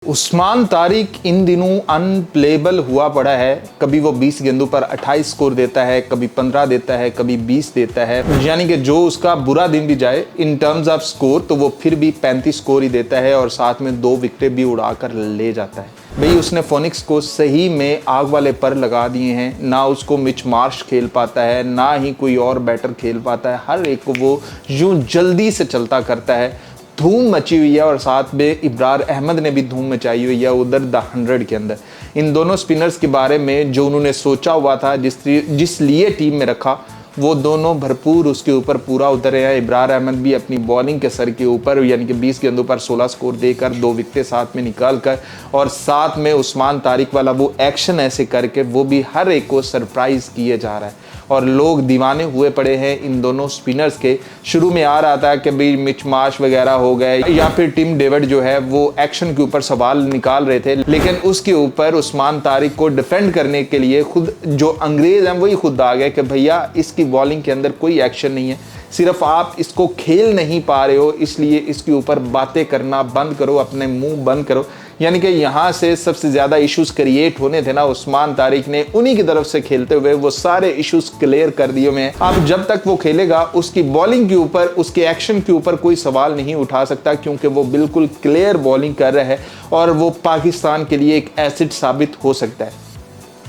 उस्मान तारिक इन दिनों अनप्लेबल हुआ पड़ा है। कभी वो 20 गेंदों पर 28 स्कोर देता है, कभी 15 देता है, कभी 20 देता है। यानी कि जो उसका बुरा दिन भी जाए इन टर्म्स ऑफ स्कोर तो वो फिर भी 35 स्कोर ही देता है और साथ में 2 विकेटें भी उड़ाकर ले जाता है। भाई उसने फोनिक्स को सही में आग वाले पर लगा दिए हैं। ना उसको मिच मार्श खेल पाता है, ना ही कोई और बैटर खेल पाता है। हर एक को वो यूं जल्दी से चलता करता है। धूम मची हुई है और साथ में इब्रार अहमद ने भी धूम मचाई हुई है उधर द 100 के अंदर। इन दोनों स्पिनर्स के बारे में जो उन्होंने सोचा हुआ था, जिस लिए टीम में रखा, वो दोनों भरपूर उसके ऊपर पूरा उतरे हैं। इब्रार अहमद भी अपनी बॉलिंग के सर के ऊपर यानी कि 20 गेंदों पर 16 स्कोर देकर 2 विकेटें साथ में निकाल कर और साथ में उस्मान तारिक वाला वो एक्शन ऐसे करके वो भी हर एक को सरप्राइज किए जा रहा है और लोग दीवाने हुए पड़े हैं इन दोनों स्पिनर्स के। शुरू में आ रहा था कि भाई मिच मार्श वगैरह हो गए या फिर टिम डेविड जो है वो एक्शन के ऊपर सवाल निकाल रहे थे, लेकिन उसके ऊपर उस्मान तारिक को डिफेंड करने के लिए खुद जो अंग्रेज हैं वही खुद आ गए कि भैया इसकी बॉलिंग के अंदर कोई एक्शन नहीं है, सिर्फ आप इसको खेल नहीं पा रहे हो इसलिए इसके ऊपर बातें करना बंद करो, अपने मुंह बंद करो। यानी कि यहाँ से सबसे ज़्यादा इश्यूज क्रिएट होने थे ना, उस्मान तारिक ने उन्हीं की तरफ से खेलते हुए वो सारे इश्यूज क्लियर कर दिए हैं। अब जब तक वो खेलेगा उसकी बॉलिंग के ऊपर, उसके एक्शन के ऊपर कोई सवाल नहीं उठा सकता क्योंकि वो बिल्कुल क्लियर बॉलिंग कर रहा है और वो पाकिस्तान के लिए एक एसेट साबित हो सकता है।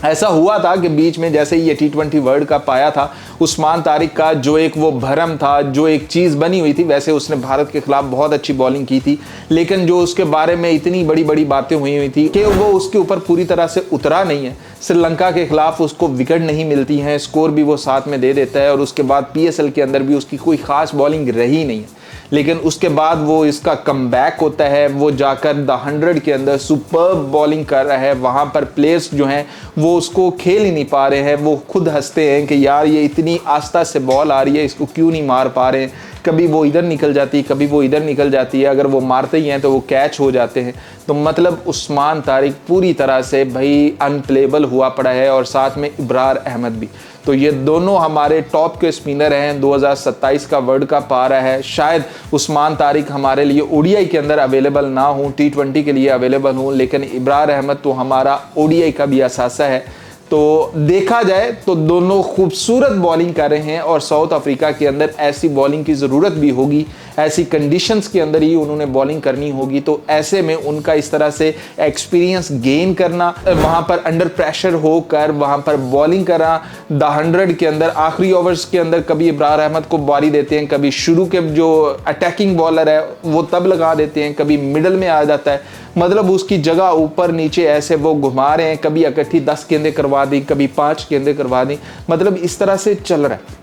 ऐसा हुआ था कि बीच में जैसे ये T20 वर्ल्ड कप आया था, उस्मान तारिक का जो एक वो भरम था, जो एक चीज़ बनी हुई थी, वैसे उसने भारत के खिलाफ बहुत अच्छी बॉलिंग की थी, लेकिन जो उसके बारे में इतनी बड़ी बड़ी बातें हुई थी कि वो उसके ऊपर पूरी तरह से उतरा नहीं है। श्रीलंका के खिलाफ उसको विकेट नहीं मिलती हैं, स्कोर भी वो साथ में दे देता है और उसके बाद PSL के अंदर भी उसकी कोई ख़ास बॉलिंग रही नहीं है। लेकिन उसके बाद वो इसका कमबैक होता है, वो जाकर द 100 के अंदर सुपर्ब बॉलिंग कर रहा है। वहाँ पर प्लेयर्स जो हैं वो उसको खेल ही नहीं पा रहे हैं, वो खुद हंसते हैं कि यार ये इतनी आस्था से बॉल आ रही है, इसको क्यों नहीं मार पा रहे हैं। कभी वो इधर निकल जाती है, कभी वो इधर निकल जाती है, अगर वो मारते ही हैं तो वो कैच हो जाते हैं। तो मतलब उस्मान तारिक पूरी तरह से भाई अनप्लेबल हुआ पड़ा है और साथ में इब्रार अहमद भी। तो ये दोनों हमारे टॉप के स्पिनर हैं। 2027 का वर्ल्ड कप आ रहा है, शायद उस्मान तारिक हमारे लिए ODI के अंदर अवेलेबल ना हो, T20 के लिए अवेलेबल हो, लेकिन इब्रार अहमद तो हमारा ODI का भी असासा है। तो देखा जाए तो दोनों खूबसूरत बॉलिंग कर रहे हैं और साउथ अफ्रीका के अंदर ऐसी बॉलिंग की ज़रूरत भी होगी, ऐसी कंडीशंस के अंदर ही उन्होंने बॉलिंग करनी होगी। तो ऐसे में उनका इस तरह से एक्सपीरियंस गेन करना, वहाँ पर अंडर प्रेशर होकर वहाँ पर बॉलिंग करना, द 100 के अंदर आखिरी ओवर्स के अंदर कभी इब्रार अहमद को बारी देते हैं, कभी शुरू के जो अटैकिंग बॉलर है वो तब लगा देते हैं, कभी मिडल में आ जाता है। मतलब उसकी जगह ऊपर नीचे ऐसे वो घुमा रहे हैं, कभी इकट्ठी 10 गेंदें करवा दी, कभी 5 गेंदें करवा दी, मतलब इस तरह से चल रहा है।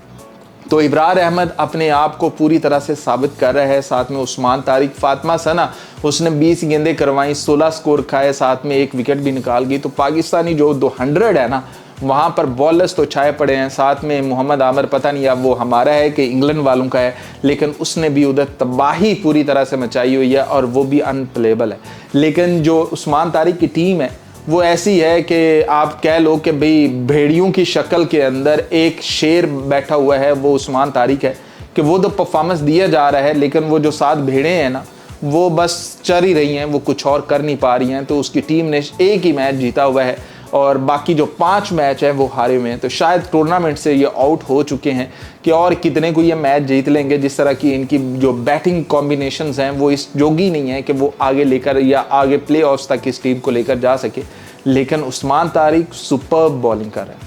तो इब्रार अहमद अपने आप को पूरी तरह से साबित कर रहा है। साथ में उस्मान तारिक, फातिमा सना, उसने 20 गेंदें करवाई, 16 स्कोर खाए, साथ में 1 विकेट भी निकाल गई। तो पाकिस्तानी जो 200 है ना, वहाँ पर बॉलर्स तो छाए पड़े हैं। साथ में मोहम्मद आमिर, पता नहीं अब वो हमारा है कि इंग्लैंड वालों का है, लेकिन उसने भी उधर तबाही पूरी तरह से मचाई हुई है और वो भी अनप्लेबल है। लेकिन जो उस्मान तारिक की टीम है वो ऐसी है कि आप कह लो कि भाई भेड़ियों की शक्ल के अंदर एक शेर बैठा हुआ है, वो उस्मान तारिक है कि वो तो परफॉर्मेंस दिया जा रहा है, लेकिन वो जो 7 भेड़ें हैं ना वो बस चर ही रही हैं, वो कुछ और कर नहीं पा रही हैं। तो उसकी टीम ने एक ही मैच जीता हुआ है और बाकी जो 5 मैच हैं वो हारे हुए हैं। तो शायद टूर्नामेंट से ये आउट हो चुके हैं कि और कितने को ये मैच जीत लेंगे। जिस तरह की इनकी जो बैटिंग कॉम्बिनेशंस हैं वो इस जोगी नहीं है कि वो आगे लेकर या आगे प्ले ऑफ्स तक इस टीम को लेकर जा सके। लेकिन उस्मान तारिक सुपर्ब बॉलिंग कर रहे हैं।